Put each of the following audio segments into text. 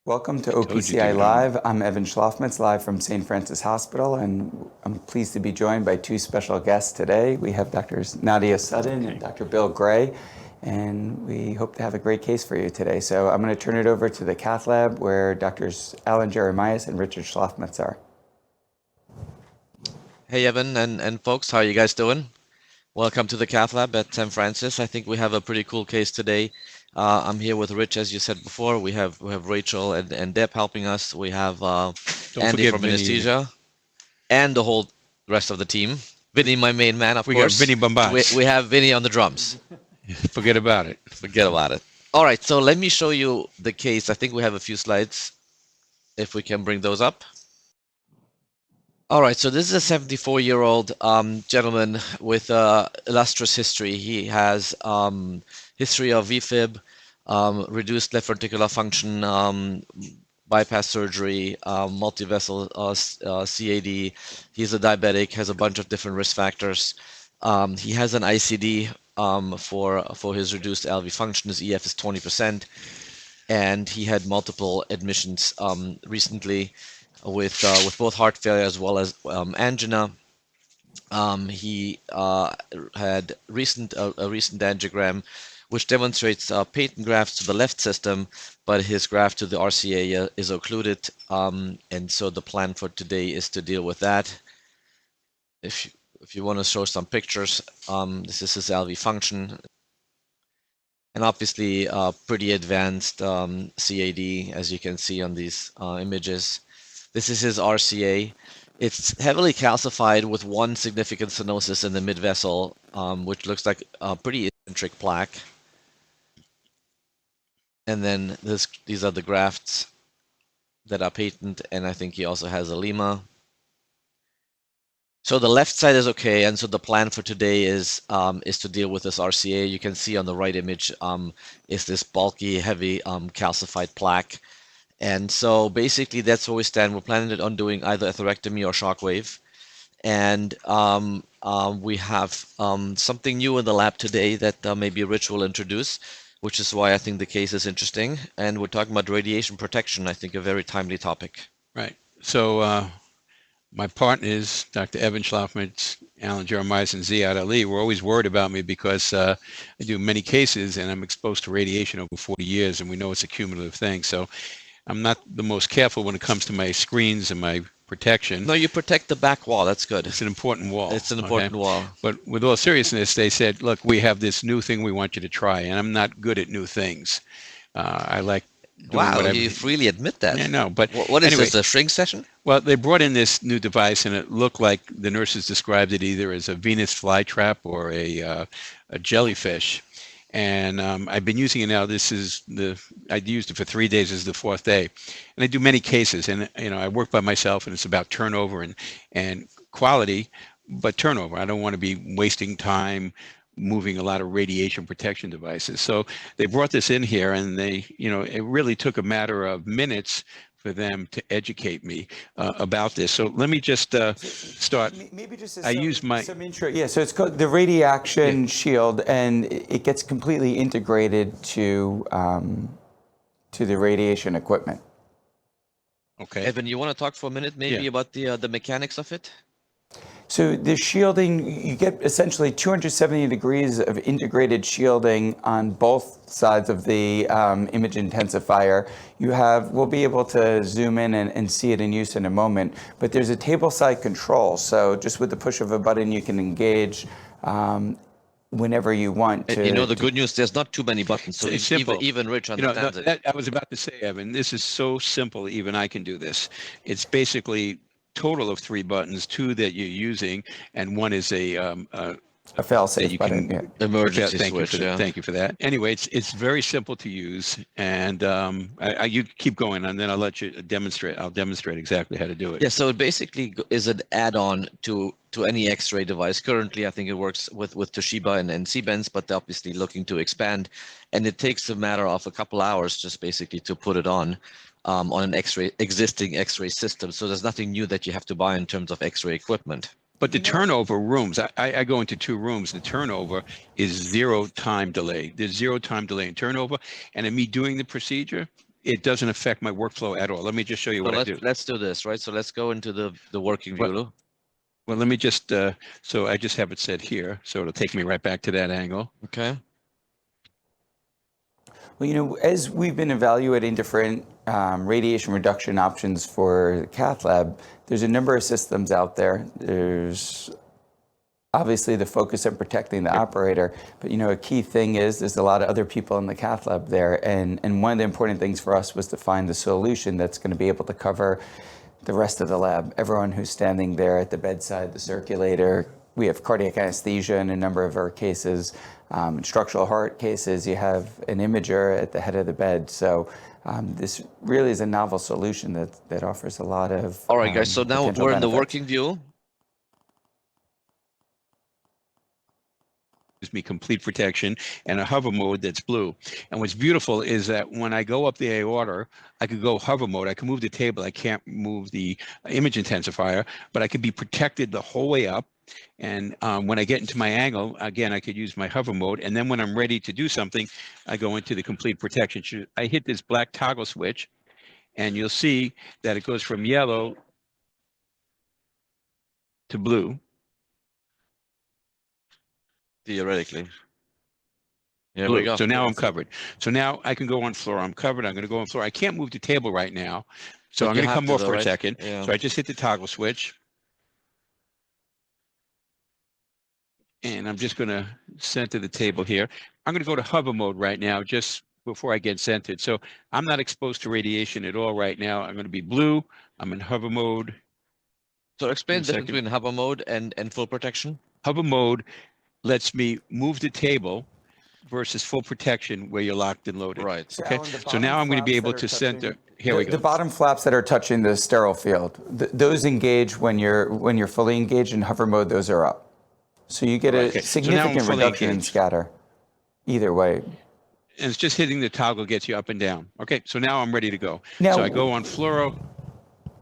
Welcome to OPCI Live. I'm Evan Shlofmitz, live from St. Francis Hospital, and I'm pleased to be joined by two special guests today. We have Drs. Nadia Sutton and Dr. Bill Gray, and we hope to have a great case for you today. So I'm going to turn it over to the cath lab where Drs. Allen Jeremias and Richard Shlofmitz are. Hey, Evan and folks, how are you guys doing? Welcome to the cath lab at St. Francis. I think we have a pretty cool case today. I'm here with Rich, as you said before. We have Rachel and Deb helping us. We have Andy from anesthesia, and the whole rest of the team. Vinny, my main man, of course. We got Vinny Bombas. We have Vinny on the drums. Forget about it. Forget about it. All right, so let me show you the case. I think we have a few slides, if we can bring those up. All right, so this is a 74-year-old gentleman with illustrious history. He has history of VFib, reduced left ventricular function, bypass surgery, multi-vessel CAD. He's a diabetic, has a bunch of different risk factors. He has an ICD for his reduced LV function. His EF is 20%, and he had multiple admissions recently with both heart failure as well as angina. He had a recent angiogram which demonstrates patent grafts to the left system, but his graft to the RCA is occluded, and so the plan for today is to deal with that. If you want to show some pictures, this is his LV function, and obviously pretty advanced CAD, as you can see on these images. This is his RCA. It's heavily calcified with one significant stenosis in the mid-vessel, which looks like a pretty eccentric plaque. And then these are the grafts that are patent, and I think he also has a lima. So the left side is okay, and so the plan for today is to deal with this RCA. You can see on the right image is this bulky, heavy calcified plaque. And so basically that's where we stand. We're planning on doing either atherectomy or shockwave. And we have something new in the lab today that maybe Rich will introduce, which is why I think the case is interesting. And we're talking about radiation protection, I think a very timely topic. Right. So my partners, Dr. Evan Shlofmitz, Allen Jeremias, and Ziad Ali, were always worried about me because I do many cases and I'm exposed to radiation over 40 years, and we know it's a cumulative thing. So I'm not the most careful when it comes to my screens and my protection. No, you protect the back wall. That's good. It's an important wall. It's an important wall. But with all seriousness, they said, look, we have this new thing we want you to try. And I'm not good at new things. I like doing whatever. You freely admit that. Yeah, no, but what is anyway, this, a shrink session? Well, they brought in this new device, and it looked like the nurses described it either as a Venus flytrap or a jellyfish. And I've been using it now. I used it for 3 days. This is the 4th day, and I do many cases. And I work by myself, and it's about turnover and quality, but turnover. I don't want to be wasting time moving a lot of radiation protection devices. So they brought this in here, and it really took a matter of minutes for them to educate me about this. So let me just start. Maybe just some intro. Yeah, so it's called the Radiaction Shield, and it gets completely integrated to the radiation equipment. Okay. Evan, you want to talk for a minute maybe about the mechanics of it? So the shielding, you get essentially 270 degrees of integrated shielding on both sides of the image intensifier. We'll be able to zoom in and see it in use in a moment, but there's a table side control. So just with the push of a button, you can engage whenever you want. The good news, there's not too many buttons, so even Rich understands it. I was about to say, Evan, this is so simple, even I can do this. It's basically total of 3 buttons, 2 that you're using, and 1 is a fail-safe button. Yeah. Emergency switch. Thank you for that. Anyway, it's very simple to use, and you keep going, and then I'll let you demonstrate. I'll demonstrate exactly how to do it. Yeah. So it basically is an add-on to any X-ray device. Currently, I think it works with Toshiba and Siemens, but they're obviously looking to expand, and it takes a matter of a couple hours just basically to put it on an existing X-ray system. So there's nothing new that you have to buy in terms of X-ray equipment. But the turnover rooms, I go into 2 rooms. The turnover is 0 time delay. There's 0 time delay in turnover. And in me doing the procedure, it doesn't affect my workflow at all. Let me just show you So what I do. let's do this, right? So let's go into the working view. Well, let me just, so I just have it set here. So it'll take me right back to that angle. Okay. Well, as we've been evaluating different radiation reduction options for the cath lab, there's a number of systems out there. There's obviously the focus on protecting the operator, but a key thing is there's a lot of other people in the cath lab there, and one of the important things for us was to find the solution that's going to be able to cover the rest of the lab, everyone who's standing there at the bedside, the circulator. We have cardiac anesthesia in a number of our cases. In structural heart cases, you have an imager at the head of the bed. So this really is a novel solution that offers a lot of All right, guys. So now we're in the benefits. working view. Gives me complete protection and a hover mode that's blue. And what's beautiful is that when I go up the aorta, I could go hover mode. I can move the table. I can't move the image intensifier, but I can be protected the whole way up. And when I get into my angle, again, I could use my hover mode. And then when I'm ready to do something, I go into the complete protection. I hit this black toggle switch, and you'll see that it goes from yellow to blue. Theoretically. Here Blue. we go. So now I'm covered. So now I can go on floor. I'm covered. I'm going to go on floor. I can't move the table right now. So But I'm you going to have come to off though, for a right? second. Yeah. So I just hit the toggle switch. And I'm just going to center the table here. I'm going to go to hover mode right now, just before I get centered. So I'm not exposed to radiation at all right now. I'm going to be blue. I'm in hover mode. So explain the difference Second. between hover mode and full protection. Hover mode lets me move the table versus full protection where you're locked and loaded. Right. Okay. Alan, the So now I'm going to be bottom able flaps to that are center. touching- Here we go. The bottom flaps that are touching the sterile field, those engage when you're fully engaged in hover mode. Those are up. So you get a Okay, so now I'm significant fully reduction in engaged. scatter. Either way. And it's just hitting the toggle gets you up and down. Okay, so now I'm ready to go. Now- So I go on fluoro,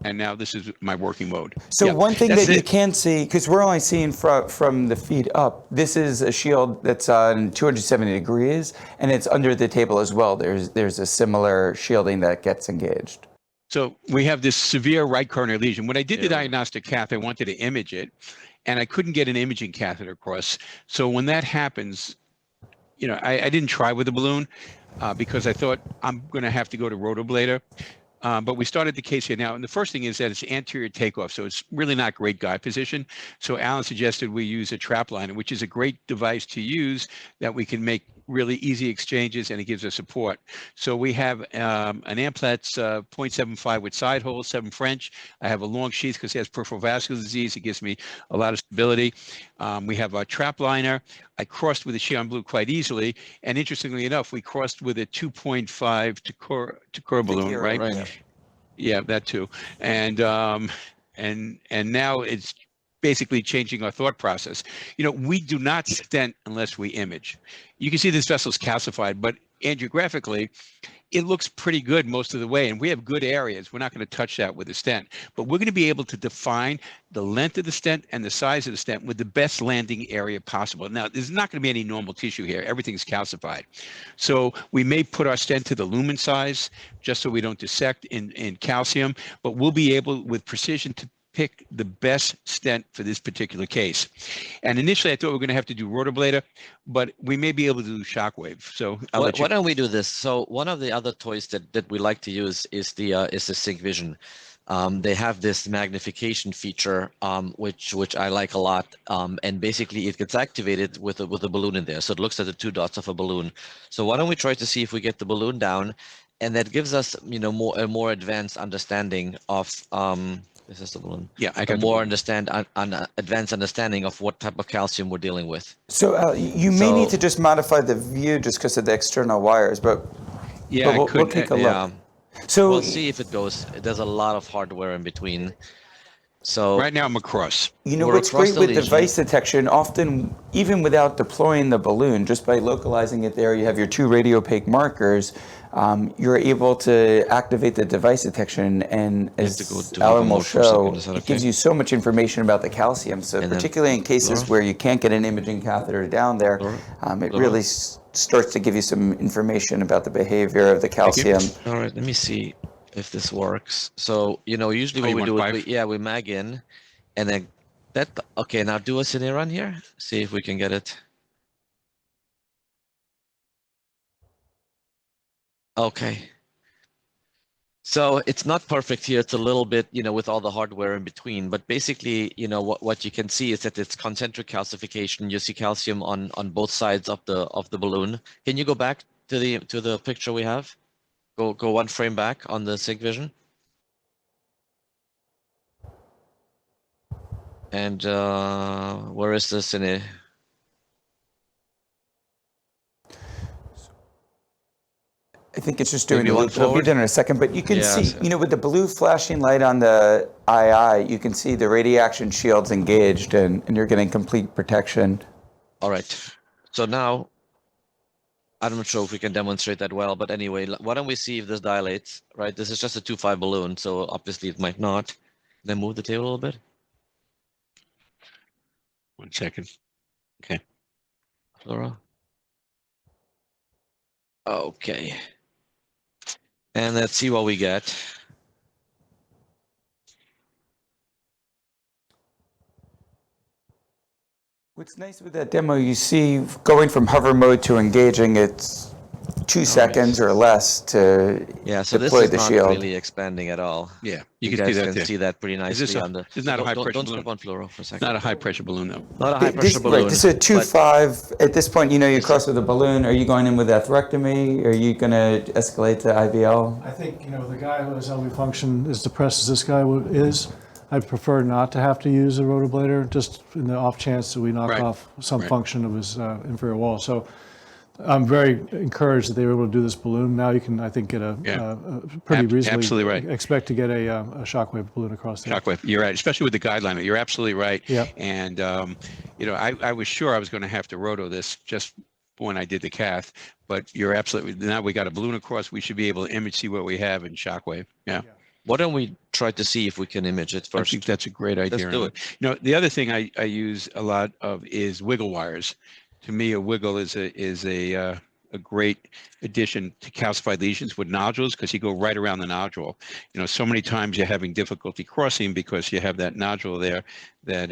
and now this is my working mode. So Yeah, one thing that's that you it. can see, because we're only seeing from the feet up, this is a shield that's on 270 degrees, and it's under the table as well. There's a similar shielding that gets engaged. So we have this severe right coronary lesion. When I did the Yeah. diagnostic cath, I wanted to image it, and I couldn't get an imaging catheter across. So when that happens, I didn't try with the balloon because I thought I'm going to have to go to rotablator. But we started the case here now. And the first thing is that it's anterior takeoff. So it's really not great guide position. So Alan suggested we use a trap liner, which is a great device to use that we can make really easy exchanges, and it gives us support. So we have an Amplatz 0.75 with side holes, 7 French. I have a long sheath because it has peripheral vascular disease. It gives me a lot of stability. We have a trap liner. I crossed with a Xi'an blue quite easily. And interestingly enough, we crossed with a 2.5 to core balloon, right? Right. Yeah, that too. And now it's basically changing our thought process. We do not stent unless we image. You can see this vessel's calcified, but angiographically, it looks pretty good most of the way. And we have good areas. We're not going to touch that with a stent, but we're going to be able to define the length of the stent and the size of the stent with the best landing area possible. Now, there's not going to be any normal tissue here. Everything's calcified. So we may put our stent to the lumen size just so we don't dissect in calcium, but we'll be able with precision to pick the best stent for this particular case. And initially I thought we were going to have to do rotablator, but we may be able to do shockwave. So Why don't we do this? So one of the other toys that we like to use is the Sync Vision. They have this magnification feature, which I like a lot, and basically it gets activated with a balloon in there. So it looks at the 2 dots of a balloon. So why don't we try to see if we get the balloon down, and that gives us a more advanced understanding of this is the balloon. Yeah, I a got more advanced understanding of what type of calcium we're dealing with. So you may need to just modify the view just because of the external wires, but yeah, we'll take a look. Yeah. So We'll see if it goes. There's a lot of hardware in between. So Right now I'm across. You know We're what's across great the with lesion. device detection, often even without deploying the balloon, just by localizing it there, you have your two radiopaque markers, you're able to activate the device detection, and have to go as to Alan will mode for a second. show, Is that it gives okay? you so much information about the calcium. So And then particularly in cases Laura? where you can't get an imaging catheter down there, Laura? it Laura? really starts to give you some information about the behavior of the calcium. All right, let me see if this works. So, usually what you we want do is 5? we mag in, and then okay, now do a cine run here. See if we can get it. Okay. So it's not perfect here. It's a little bit, with all the hardware in between. But basically, what you can see is that it's concentric calcification. You see calcium on both sides of the balloon. Can you go back to the picture we have? Go one frame back on the SIG vision. And where is this in it? I think it's just doing Maybe a one loop. It'll be forward? done in a second, but you can Yeah, see, so- with the blue flashing light on the II, you can see the radiation shield's engaged, and you're getting complete protection. All right. So now, I'm not sure if we can demonstrate that well, but anyway, why don't we see if this dilates, right? This is just a 2.5 balloon, so obviously it might not. Then move the table a little bit. 1 second. Okay. Laura. Okay. And let's see what we get. What's nice with that demo, you see going from hover mode to engaging, it's 2 seconds or less to Yeah, so this deploy is the not shield. really expanding at all. Yeah, You you can guys see that can there. see that pretty nicely this a- on the. this is not a high pressure Don't balloon. step on fluoro for a second. Not a high pressure balloon though. Not a high This, pressure balloon. right, this is a 2.5. At this point, you cross with a balloon. Are you going in with atherectomy? Are you going to escalate to IVL? I think, the guy who has LV function as depressed as this guy is, I'd prefer not to have to use a rotablator, just in the off chance that we knock Right. off some Right. function of his inferior wall. So I'm very encouraged that they were able to do this balloon. Now you can, I think, get a pretty reasonably absolutely right. expect to get a shockwave balloon across there. Shockwave, you're right, especially with the guideline. You're absolutely right. Yep. And, I was sure I was going to have to roto this just when I did the cath, but you're absolutely, now we got a balloon across, we should be able to image, see what we have in shockwave. Yeah. Why don't we try to see if we can image it I first? think that's a great idea. do it. The other thing I use a lot of is wiggle wires. To me, a wiggle is a great addition to calcified lesions with nodules because you go right around the nodule. So many times you're having difficulty crossing because you have that nodule there that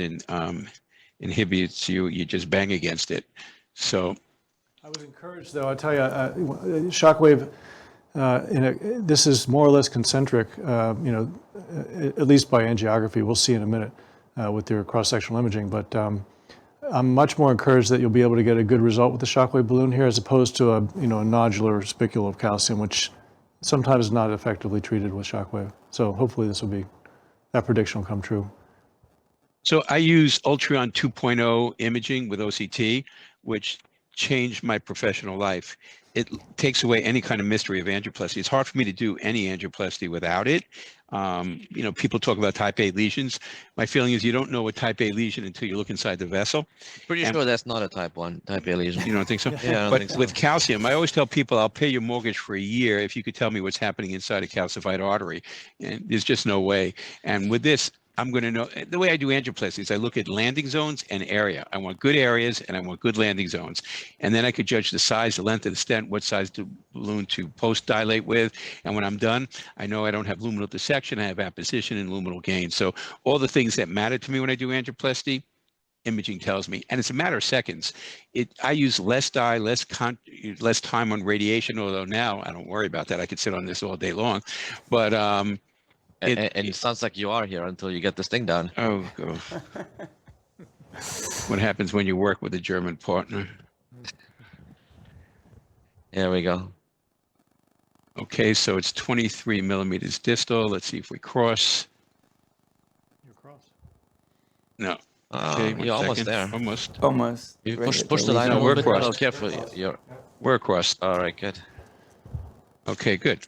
inhibits you. You just bang against it. So I was encouraged, though. I tell you, shockwave. This is more or less concentric. At least by angiography. We'll see in a minute with your cross-sectional imaging. But I'm much more encouraged that you'll be able to get a good result with the shockwave balloon here, as opposed to a nodular spicule of calcium, which sometimes is not effectively treated with shockwave. So hopefully that prediction will come true. So I use Ultron 2.0 imaging with OCT, which changed my professional life. It takes away any kind of mystery of angioplasty. It's hard for me to do any angioplasty without it. People talk about type A lesions. My feeling is you don't know a type A lesion until you look inside the vessel. Pretty sure that's not a type 1, type A lesion. You don't think so? Yeah, I don't But think so. with calcium, I always tell people I'll pay your mortgage for a year if you could tell me what's happening inside a calcified artery. And there's just no way. And with this, I'm going to know. The way I do angioplasty is I look at landing zones and area. I want good areas and I want good landing zones. And then I could judge the size, the length of the stent, what size the balloon to post dilate with. And when I'm done, I know I don't have luminal dissection. I have apposition and luminal gain. So all the things that matter to me when I do angioplasty, imaging tells me, and it's a matter of seconds. I use less dye, less time on radiation, although now I don't worry about that. I could sit on this all day long. But And it sounds like you are here until you get this thing down. oh, God. What happens when you work with a German partner? There we go. Okay, so it's 23 millimeters distal. Let's see if we cross. You're across. No. Okay, 1 You're almost second. there. Almost. Almost. You right push at the line a No, little we're bit. crossed. No, careful. You're We're across. all right. Good. Okay, good.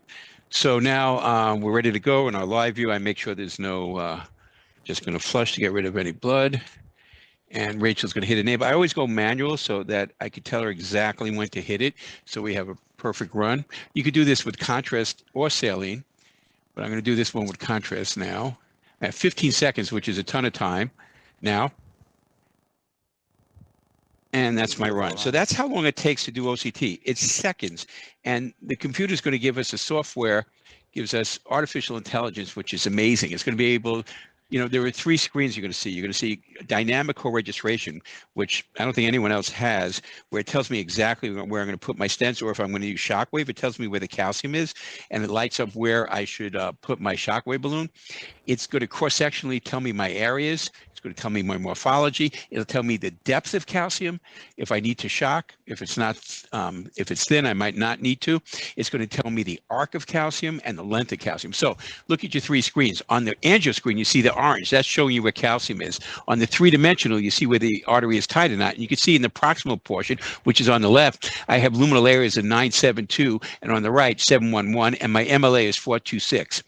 So now we're ready to go in our live view. I make sure there's no Just going to flush to get rid of any blood. And Rachel's going to hit a navel. I always go manual so that I could tell her exactly when to hit it. So we have a perfect run. You could do this with contrast or saline, but I'm going to do this one with contrast now. I have 15 seconds, which is a ton of time now. And that's my run. So that's how long it takes to do OCT. It's seconds. And the computer's going to give us a software, gives us artificial intelligence, which is amazing. It's going to be able, there are 3 screens you're going to see. You're going to see dynamic co-registration, which I don't think anyone else has, where it tells me exactly where I'm going to put my stents, or if I'm going to use shockwave, it tells me where the calcium is, and it lights up where I should put my shockwave balloon. It's going to cross-sectionally tell me my areas. It's going to tell me my morphology. It'll tell me the depth of calcium, if I need to shock. If it's not, if it's thin, I might not need to. It's going to tell me the arc of calcium and the length of calcium. So look at your 3 screens. On the angio screen, you see the orange. That's showing you where calcium is. On the 3-dimensional, you see where the artery is tied or not. And you can see in the proximal portion, which is on the left, I have luminal areas of 972, and on the right, 711, and my MLA is 426.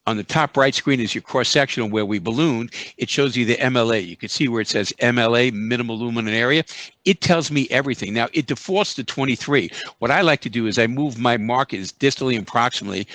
On the top right screen is your cross-sectional where we ballooned. It shows you the MLA. You can see where it says MLA, minimal luminant area. It tells me everything. Now, it defaults to 23. What I like to do is I move my markers distally and proximally.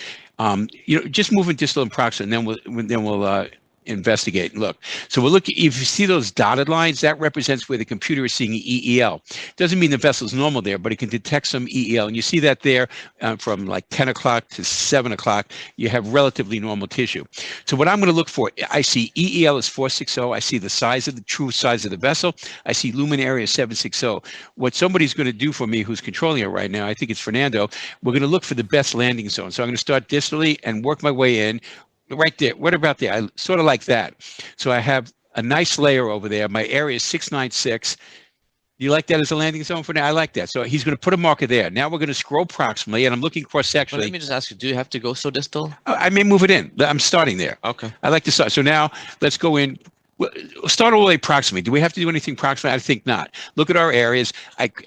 Just moving distal and proximal, and then we'll investigate and look. So we'll look, if you see those dotted lines, that represents where the computer is seeing EEL. Doesn't mean the vessel's normal there, but it can detect some EEL. And you see that there from like 10 o'clock to 7 o'clock, you have relatively normal tissue. So what I'm going to look for, I see EEL is 460. I see the size of the true size of the vessel. I see lumen area 760. What somebody's going to do for me who's controlling it right now, I think it's Fernando, we're going to look for the best landing zone. So I'm going to start distally and work my way in. Right there, what about there? I sort of like that. So I have a nice layer over there. My area is 696. You like that as a landing zone for now? I like that. So he's going to put a marker there. Now we're going to scroll proximally, and I'm looking cross-sectionally. Let me just ask you, do you have to go so distal? I may move it in. I'm starting there. Okay. I like to start. So now let's go in. We'll start all the way proximally. Do we have to do anything proximally? I think not. Look at our areas.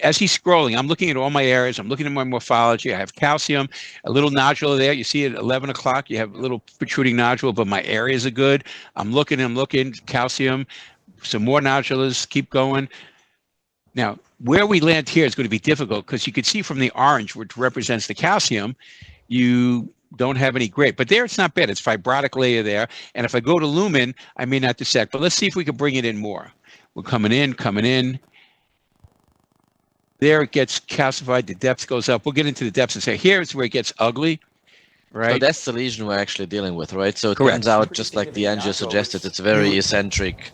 As he's scrolling, I'm looking at all my areas. I'm looking at my morphology. I have calcium, a little nodule there. You see at 11 o'clock, you have a little protruding nodule, but my areas are good. I'm looking, calcium, some more nodules, keep going. Now, where we land here is going to be difficult because you can see from the orange, which represents the calcium, you don't have any gray, but there it's not bad. It's fibrotic layer there. And if I go to lumen, I may not dissect, but let's see if we can bring it in more. We're coming in. There it gets calcified, the depth goes up. We'll get into the depths and say, here's where it gets ugly, right? So that's the lesion we're actually dealing with, right? So it Correct. turns out, just like the angio suggested, it's very eccentric,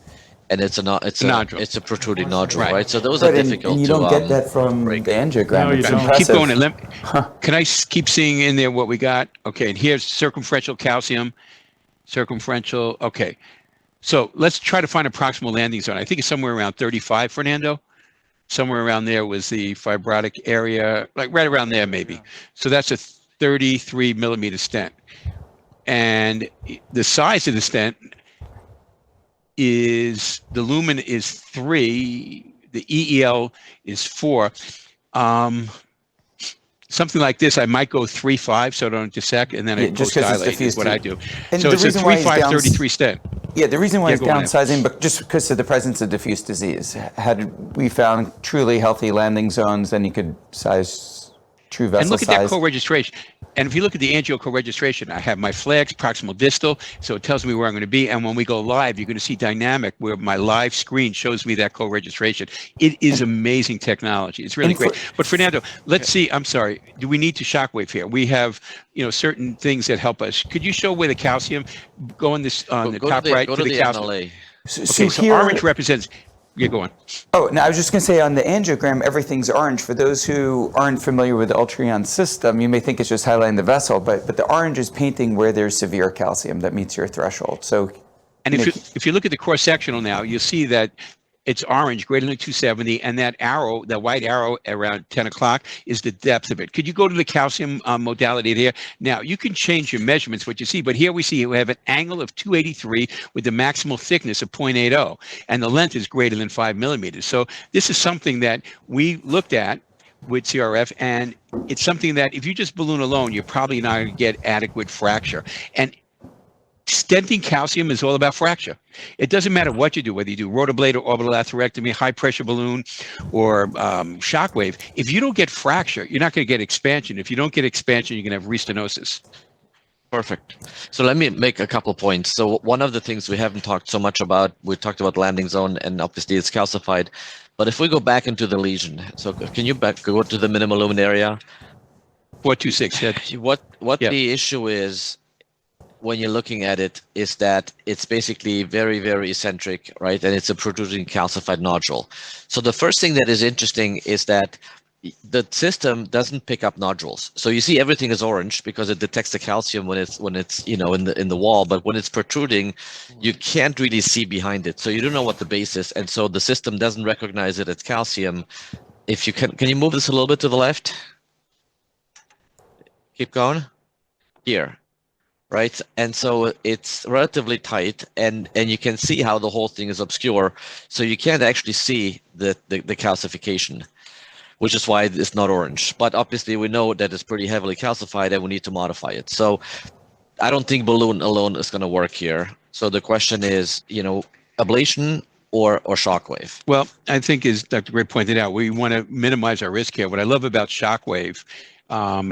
and it's a protruding nodule, right? So those are difficult. And you don't get that from the angiogram. No, you It's don't. impressive. Keep going. Can I keep seeing in there what we got? Okay, and here's circumferential calcium, circumferential. Okay, so let's try to find a proximal landing zone. I think it's somewhere around 35, Fernando. Somewhere around there was the fibrotic area, like right around there maybe. So that's a 33 millimeter stent. And the size of the stent is, the lumen is 3, the EEL is 4. Something like this, I might go 3.5 so I don't dissect, and then I just 'cause it's post-dilate is diffused what too. I do. And So the it's a reason why he's 3.5, 33 stent. Yeah, the reason why Yeah, it's go on, Evan. downsizing, but just because of the presence of diffuse disease. Had we found truly healthy landing zones, then you could size true vessel And look at size. that co-registration. And if you look at the angio co-registration, I have my flags, proximal distal, so it tells me where I'm going to be. And when we go live, you're going to see dynamic, where my live screen shows me that co-registration. It is amazing technology. It's really great. But Fernando, let's see. I'm sorry. Do we need to shockwave here? We have, certain things that help us. Could you show where the calcium go on this on the top right Go to the calcium? MLA. Okay, so here, orange represents. Yeah, go on. Oh, no, I was just going to say on the angiogram, everything's orange. For those who aren't familiar with the Ultraeon system, you may think it's just highlighting the vessel, but the orange is painting where there's severe calcium that meets your threshold. So, and if you look at the cross-sectional now, you'll see that it's orange, greater than 270, and that arrow, the white arrow around 10 o'clock is the depth of it. Could you go to the calcium modality here? Now, you can change your measurements, what you see, but here we see we have an angle of 283 with the maximal thickness of 0.80, and the length is greater than 5 millimeters. So this is something that we looked at with CRF, and it's something that if you just balloon alone, you're probably not going to get adequate fracture. And stenting calcium is all about fracture. It doesn't matter what you do, whether you do rotablate or orbital atherectomy, high pressure balloon, or shockwave. If you don't get fracture, you're not going to get expansion. If you don't get expansion, you're going to have restenosis. Perfect. So let me make a couple points. So one of the things we haven't talked so much about, we talked about landing zone, and obviously it's calcified. But if we go back into the lesion, so can you go to the minimal lumen area? 426. What the issue is when you're looking at it is that it's basically very, very eccentric, right? And it's a protruding calcified nodule. So the first thing that is interesting is that the system doesn't pick up nodules. So you see everything is orange because it detects the calcium when it's in the wall, but when it's protruding, you can't really see behind it. So you don't know what the base is, and so the system doesn't recognize it as calcium. If you can you move this a little bit to the left? Keep going. Here. Right, and so it's relatively tight, and you can see how the whole thing is obscure, so you can't actually see the calcification, which is why it's not orange. But obviously we know that it's pretty heavily calcified and we need to modify it. So I don't think balloon alone is going to work here. So the question is, ablation or shockwave? Well, I think, as Dr. Gray pointed out, we want to minimize our risk here. What I love about shockwave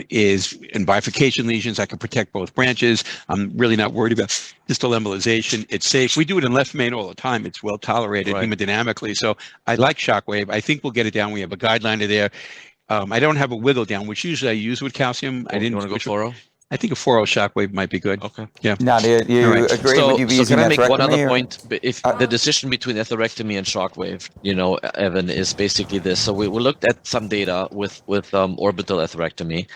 is in bifurcation lesions, I can protect both branches. I'm really not worried about distal embolization. It's safe. We do it in left main all the time. It's well tolerated hemodynamically. So I like shockwave. I think we'll get it down. We have a guideline there. I don't have a wiggle down, which usually I use with calcium. I didn't want to go fluoro? I think a 4.0 shockwave might be good. Okay. Yeah. Nadia, you agree? Would you be using can I make one other atherectomy, or? point? If the decision between atherectomy and shockwave, Evan, is basically this. So we looked at some data with orbital atherectomy,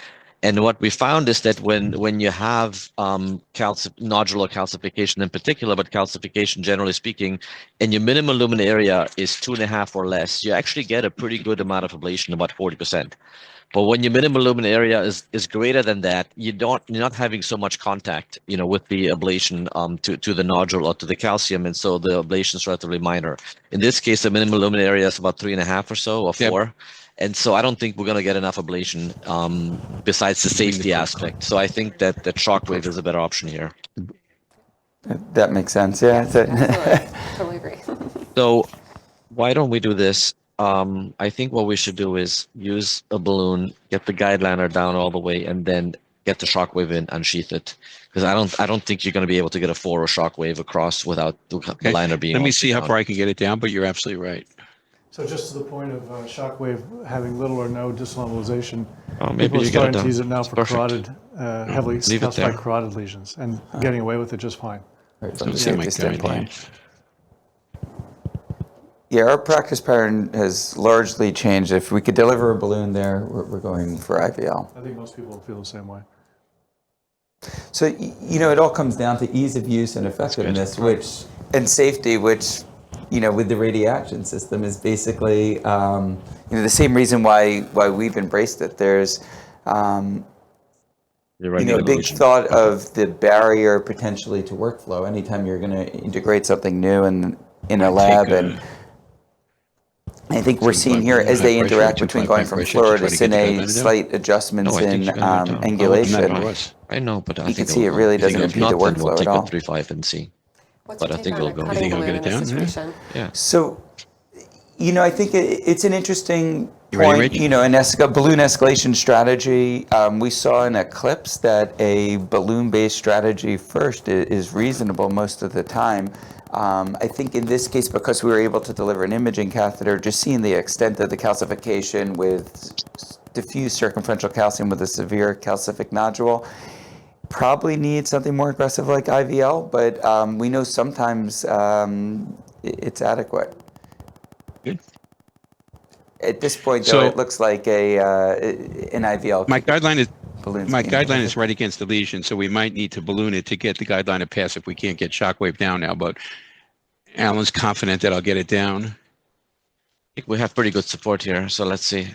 and what we found is that when you have nodular calcification in particular, but calcification generally speaking, and your minimal lumen area is 2.5 or less, you actually get a pretty good amount of ablation, about 40%. But when your minimal lumen area is greater than that, you're not having so much contact, with the ablation to the nodule or to the calcium, and so the ablation is relatively minor. In this case, the minimal lumen area is about 3.5 or so, or 4. Yep. And so I don't think we're going to get enough ablation besides the safety aspect. So I think that shockwave is a better option here. That makes sense. Yeah. Totally agree. So why don't we do this? I think what we should do is use a balloon, get the guide liner down all the way, and then get the shockwave in, unsheath it. Because I don't think you're going to be able to get a 4 or shockwave across without the liner being. Let me see how far I can get it down, but you're absolutely right. So just to the point of shockwave having little or no distal embolization, maybe people are you starting get it to use it now for perfect. carotid, heavily Leave it there. calcified carotid lesions, and getting away with it just fine. Right, So from a see my safety standpoint. guide. Yeah, our practice pattern has largely changed. If we could deliver a balloon there, we're going for IVL. I think most people will feel the same way. So, it all comes down to ease of use and effectiveness, and safety, which, with the radiation system is basically, the same reason why we've embraced it. There's, a big thought of the barrier potentially to workflow anytime you're going to integrate something new in a lab. And I think we're seeing here as they interact between going from fluoro to cine, slight adjustments in angulation. I know, but I You think can see it really doesn't impede the workflow at all. Take a 3.5 and see. What's But your I think take on it'll a go. cutting I'll balloon get it in this down? situation? Yeah. So, I think it's an interesting point, a balloon escalation strategy. We saw in Eclipse that a balloon-based strategy first is reasonable most of the time. I think in this case, because we were able to deliver an imaging catheter, just seeing the extent of the calcification with diffuse circumferential calcium with a severe calcific nodule, probably need something more aggressive like IVL, but we know sometimes it's adequate. Good. At this point, though, So- it looks like an IVL. My guideline balloons is right against the lesion, so we might need to balloon it to get the guideline to pass if we can't get shockwave down now. But Alan's confident that I'll get it down. I think we have pretty good support here, so let's see.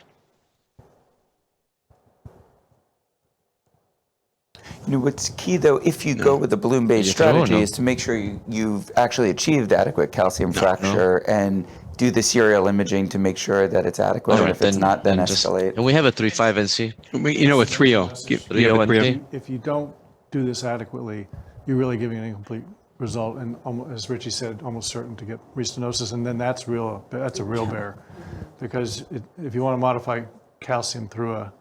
What's key, though, if you go with a balloon-based strategy, is to make sure you've actually achieved adequate calcium fracture and do the serial imaging to make sure that it's adequate. And if it's not, then escalate. And we have a 3.5 NC. A 3.0. If If you don't do this adequately, you're really giving an incomplete result, and as Richie said, almost certain to get restenosis, and then that's a real bear, because if you want to modify calcium through a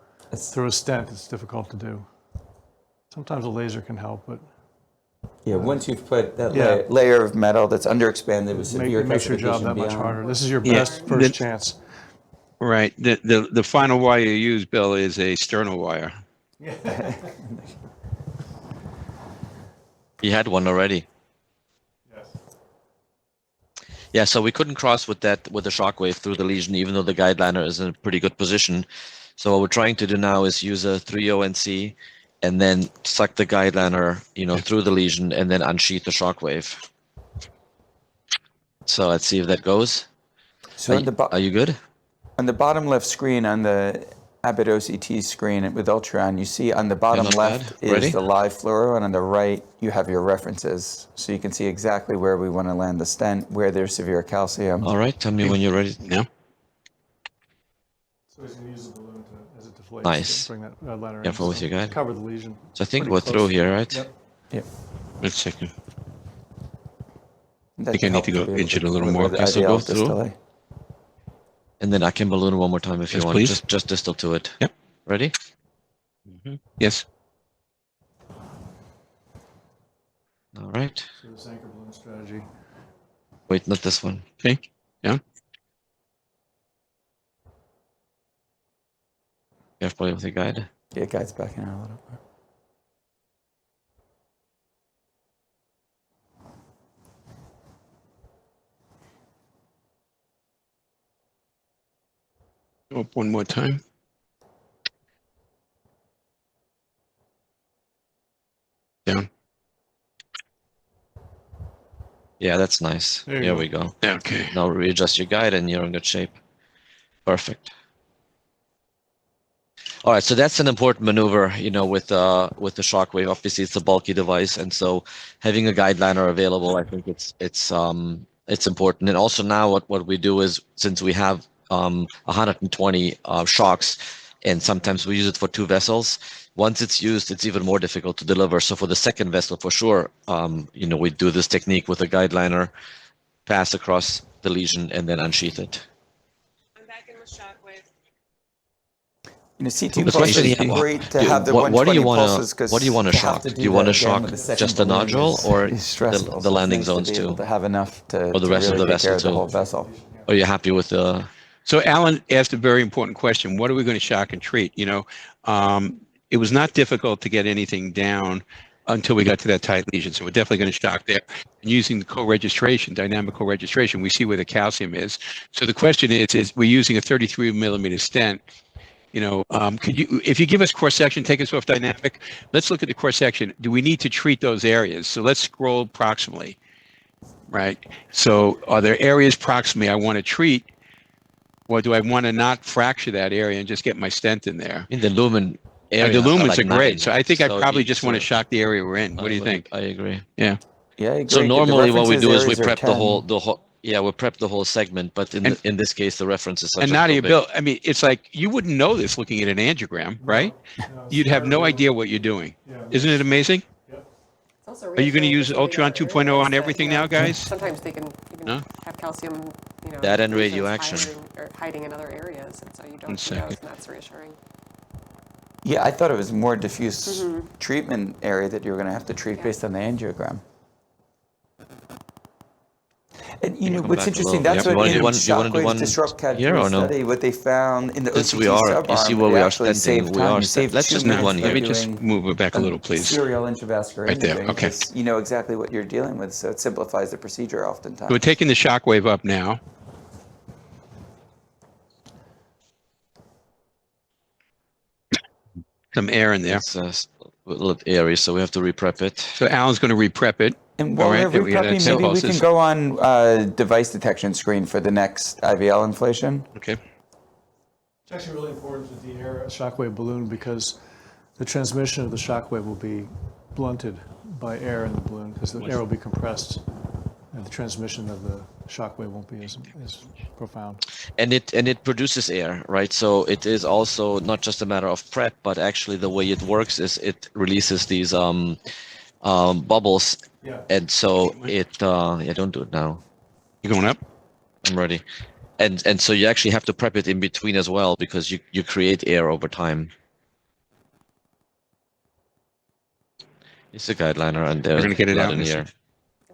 stent, it's difficult to do. Sometimes a laser can help, but Yeah, once you've put that Yeah. layer of metal that's underexpanded with severe it makes your job calcification that much beyond. harder. This is your Yeah. best first chance. Right. The final wire you use, Bill, is a sternal wire. He had one already. Yeah, so we couldn't cross with the shockwave through the lesion, even though the guide liner is in a pretty good position. So what we're trying to do now is use a 3-ONC and then suck the guide liner, through the lesion and then unsheath the shockwave. So let's see if that goes. So Are you good? on the bottom left screen on the Abbott OCT screen with Ultron, you see on the bottom not left bad. Ready? is the live fluoro, and on the right you have your references. So you can see exactly where we want to land the stent, where there's severe calcium. All right, tell me when you're ready. Yeah. So he's going to use the balloon as it deflates. Nice. Bring that liner in. Careful with your guide. Cover the lesion. So I think Pretty we're close. through here, right? Yep. Yep. Wait a second. That think I need to helps go be able inch it a little deliver more. the Okay, so IVL go through. distally. And then I can balloon one more time if you Yes, want. please. Just distal to it. Yep. Ready? Yes. All right. So this anchor balloon strategy. Wait, not this one. Okay. Yeah. Careful with the guide. Yeah, guide's backing out a little bit. Go up one more time. Down. Yeah, that's nice. There you Here go. we go. Okay. Now readjust your guide and you're in good shape. Perfect. All right, so that's an important maneuver, with the shockwave. Obviously, it's a bulky device, and so having a guide liner available, I think it's important. And also now, what we do is, since we have 120 shocks, and sometimes we use it for 2 vessels. Once it's used, it's even more difficult to deliver. So for the second vessel, for sure, we do this technique with a guide liner, pass across the lesion, and then unsheath it. I'm back in the shockwave. CT The pulse question is is, great to have the what do 120 you want pulses, 'cause to? What do you want to to have shock? to Do you want that to again shock with the second just the balloon nodule or is stressful. the So it's landing nice zones to be able too? to have enough to, Or the rest really of the take care vessel of the too? whole vessel. Are you happy with the? So Alan asked a very important question. What are we going to shock and treat? It was not difficult to get anything down until we got to that tight lesion. So we're definitely going to shock there. And using the co-registration, dynamic co-registration, we see where the calcium is. So the question is we're using a 33 millimeter stent. Could you, if you give us cross section, take us off dynamic. Let's look at the cross section. Do we need to treat those areas? So let's scroll proximally, right? So are there areas proximally I want to treat, or do I want to not fracture that area and just get my stent in there? In the lumen area. The lumens like are great. 9. So I think I So probably you- just want to so- shock the area we're in. What do you think? I agree. Yeah. Yeah, I agree. So The normally what we references do is we areas are prep 10. we prep the whole segment, but in this case the reference is such And a Nadia, big- Bill, I mean, it's like you wouldn't know this looking at an angiogram, right? You'd have no idea what you're doing. Isn't it amazing? It's also Are you going to reassuring use for somebody Ultron that 2.0 on realizes everything that, now, guys? Sometimes you can No? have calcium, That and lesions radioaction. hiding in other areas, and so you don't One know, second. and that's reassuring. Yeah, I thought it was more diffuse treatment area that you were going to have to treat Yeah. based on the angiogram. And come what's back a interesting, little. that's You what wanna in do one- you wanna do Shockwaves one Disrupt CAD here or no? study, what they found in the Since OCT we are, subarm, you see where we they are actually stenting, saved we time. are You stent- save let's 2 just move minutes one by Let me here. just doing move it back a little, please. serial intravascular Right there, imaging, okay. 'cause you know exactly what you're dealing with, so it simplifies the procedure oftentimes. We're taking the shockwave up now. Some air in there. It's a little area, so we have to reprep it. So Alan's going to reprep it. And while All right, we're there we had reprepping, 10 maybe we can pulses. go on device detection screen for the next IVL inflation. Okay. It's actually really important with the air shockwave balloon because the transmission of the shockwave will be blunted by air in the balloon because the air will be compressed and the transmission of the shockwave won't be as profound. And it produces air, right? So it is also not just a matter of prep, but actually the way it works is it releases these bubbles, Yeah. and so it yeah, don't do it now. You going up? I'm ready. And so you actually have to prep it in between as well, because you create air over time. It's a guideliner, and there's gonna get it blood out in in a here.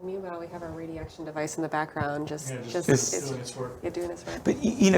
Meanwhile, we have our radiation device in the background, just Just doing its work. doing its work. But you know,